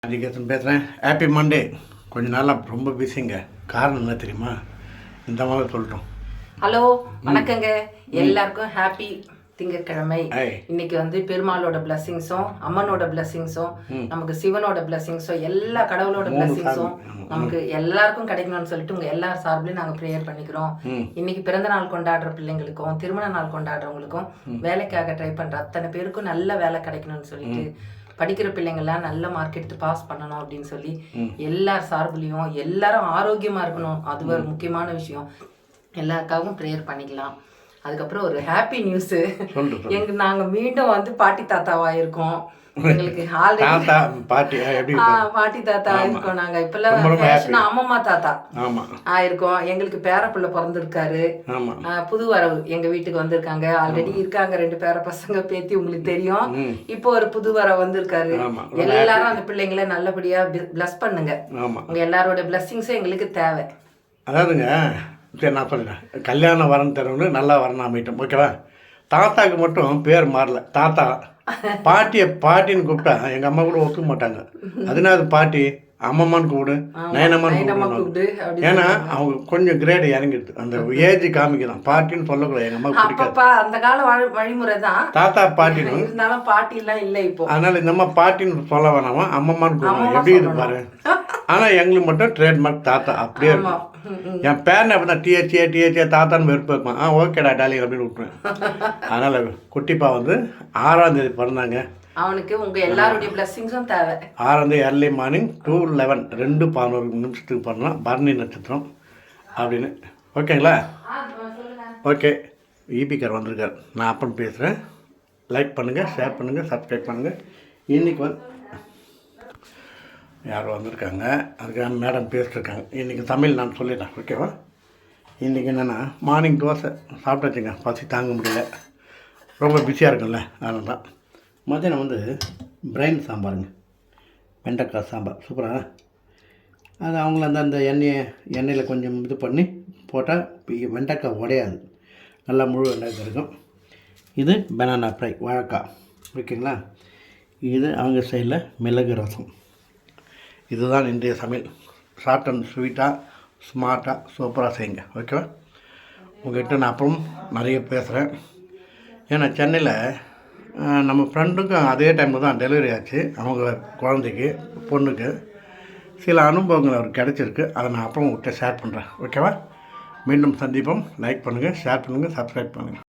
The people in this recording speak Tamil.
அதிகேசன் பேசுகிறேன். Happy Monday. கொஞ்சம் நாளாக ரொம்ப பிஸிங்க. காரணம் என்ன தெரியுமா? இந்த மாதிரி சொல்லிட்டோம். ஹலோ, வணக்கங்க. எல்லாருக்கும் ஹாப்பி திங்கட்கிழமை. இன்னைக்கு வந்து பெருமாளோட பிளஸ்ஸிங்ஸும் அம்மனோட பிளஸ்ஸிங்ஸும் நமக்கு சிவனோட பிளஸ்ஸிங்ஸும் எல்லா கடவுளோட பிளஸ்ஸிங்ஸும் நமக்கு எல்லாருக்கும் கிடைக்கணும்னு சொல்லிட்டு உங்க எல்லார் சார்பிலையும் நாங்கள் ப்ரேயர் பண்ணிக்கிறோம். இன்னைக்கு பிறந்த நாள் கொண்டாடுற பிள்ளைங்களுக்கும் திருமண நாள் கொண்டாடுறவங்களுக்கும் வேலைக்காக ட்ரை பண்ற அத்தனை பேருக்கும் நல்ல வேலை கிடைக்கணும்னு சொல்லிட்டு படிக்கிற பிள்ளைங்கள்லாம் நல்ல மார்க் எடுத்து பாஸ் பண்ணணும் அப்படின்னு சொல்லி எல்லார் சார்புலையும் எல்லாரும் ஆரோக்கியமா இருக்கணும். அது ஒரு முக்கியமான விஷயம். எல்லாருக்காகவும் ப்ரேயர் பண்ணிக்கலாம். அதுக்கப்புறம் ஒரு ஹாப்பி நியூஸ், நாங்க மீண்டும் வந்து பாட்டி தாத்தாவா இருக்கோம். எங்களுக்கு பாட்டி தாத்தா இருக்கோம். நாங்க இப்பெல்லாம் அம்மம்மா தாத்தா ஆயிருக்கோம். எங்களுக்கு பேரப்பிள்ளை பிறந்திருக்காரு. புது வரவு எங்க வீட்டுக்கு வந்திருக்காங்க. ஆல்ரெடி இருக்காங்க 2 பேர பசங்க பேத்தி, உங்களுக்கு தெரியும். இப்போ ஒரு புது வரவு வந்திருக்காரு. எல்லாரும் அந்த பிள்ளைங்களை நல்லபடியா பிளஸ் பண்ணுங்க. உங்க எல்லாரோட பிளஸ்ஸிங்ஸும் எங்களுக்கு தேவை. அதாவதுங்க, சரி நான் சொல்கிறேன். கல்யாணம் வரன் தரவங்க நல்லா வரணும் அமைட்டும், ஓகேவா? தாத்தாவுக்கு மட்டும் பேர் மாறல. தாத்தா பாட்டின்னு கூப்பிட்டா எங்கள் அம்மா கூட ஒத்துக்க மாட்டாங்க. அதனால அது பாட்டி அம்மம்மான்னு கூப்பிடு, நயனம்மான்னு கூப்பிடு. ஏன்னா அவங்க கொஞ்சம் கிரேடு இறங்கிடுது. அந்த ஏஜ் காமிக்கலாம். பாட்டின்னு சொல்லக்கூடாது. எங்கள் அம்மா பிடிக்காது. அந்த கால வழிமுறை தான் தாத்தா பாட்டின்னு. இருந்தாலும் பாட்டிலாம் இல்லை இப்போ. அதனால இந்த அம்மா பாட்டின்னு சொல்ல வேணாமா, அம்மம்மான்னு கூப்பிடுவோம். எப்படி இது பாரு. ஆனால் எங்களுக்கு மட்டும் ட்ரேட்மார்க் தாத்தா அப்படியே இருக்கும். என் பேரனை அப்படி தான் டிஹெச்ஏ தாத்தான்னு வெறுப்பு வைப்பான். ஓகேடா டாலிங் அப்படின்னு விட்டுருவேன். அதனால் குட்டிப்பா வந்து 6ஆம் தேதி பிறந்தாங்க. அவனுக்கு உங்கள் எல்லாருடைய பிளஸ்ஸிங்ஸும் தேவை. 6ஆம் தேதி early morning 2:11 2:11 பண்ணலாம். பரணி நட்சத்திரம் அப்படின்னு. ஓகேங்களா? ஓகே. ஈபிக்கார் வந்திருக்கார். நான் அப்பன் பேசுகிறேன். லைக் பண்ணுங்கள், ஷேர் பண்ணுங்கள், சப்ஸ்கிரைப் பண்ணுங்கள். இன்றைக்கி வந்து யாரும் வந்திருக்காங்க. அதுக்காக மேடம் பேசிட்டுருக்காங்க. இன்றைக்கி தமிழ் நான் சொல்லிடுறேன், ஓகேவா? இன்றைக்கி என்னென்னா, மார்னிங் தோசை சாப்பிட்டாச்சுங்க. பசி தாங்க முடியல, ரொம்ப பிஸியாக இருக்கும்ல, அதனால தான். மதியானம் வந்து பிரெயின் சாம்பாருங்க, வெண்டைக்காய் சாம்பார் சூப்பராக. அது அவங்கள அந்த எண்ணெயில் கொஞ்சம் இது பண்ணி போட்டால் வெண்டைக்காய் உடையாது, நல்லா முழு வெண்டைக்காய் இருக்கும். இது பனானா ஃப்ரை, வாழைக்காய், ஓகேங்களா? இது அவங்க சைடில் மிளகு ரசம். இதுதான் இன்றைய சமையல். ஷார்ட் அண்ட் ஸ்வீட்டாக, ஸ்மார்ட்டாக, சூப்பராக செய்யுங்க, ஓகேவா? உங்கள்கிட்ட நான் அப்புறம் நிறைய பேசுகிறேன். ஏன்னா சென்னையில் நம்ம ஃப்ரெண்டுக்கும் அதே டைமில் தான் டெலிவரி ஆச்சு. அவங்க குழந்தைக்கு, பொண்ணுக்கு சில அனுபவங்கள் அவருக்கு கிடச்சிருக்கு. அதை நான் அப்புறம் உங்கள்கிட்ட ஷேர் பண்ணுறேன், ஓகேவா? மீண்டும் சந்திப்போம். லைக் பண்ணுங்கள், ஷேர் பண்ணுங்கள், சப்ஸ்கிரைப் பண்ணுங்கள்.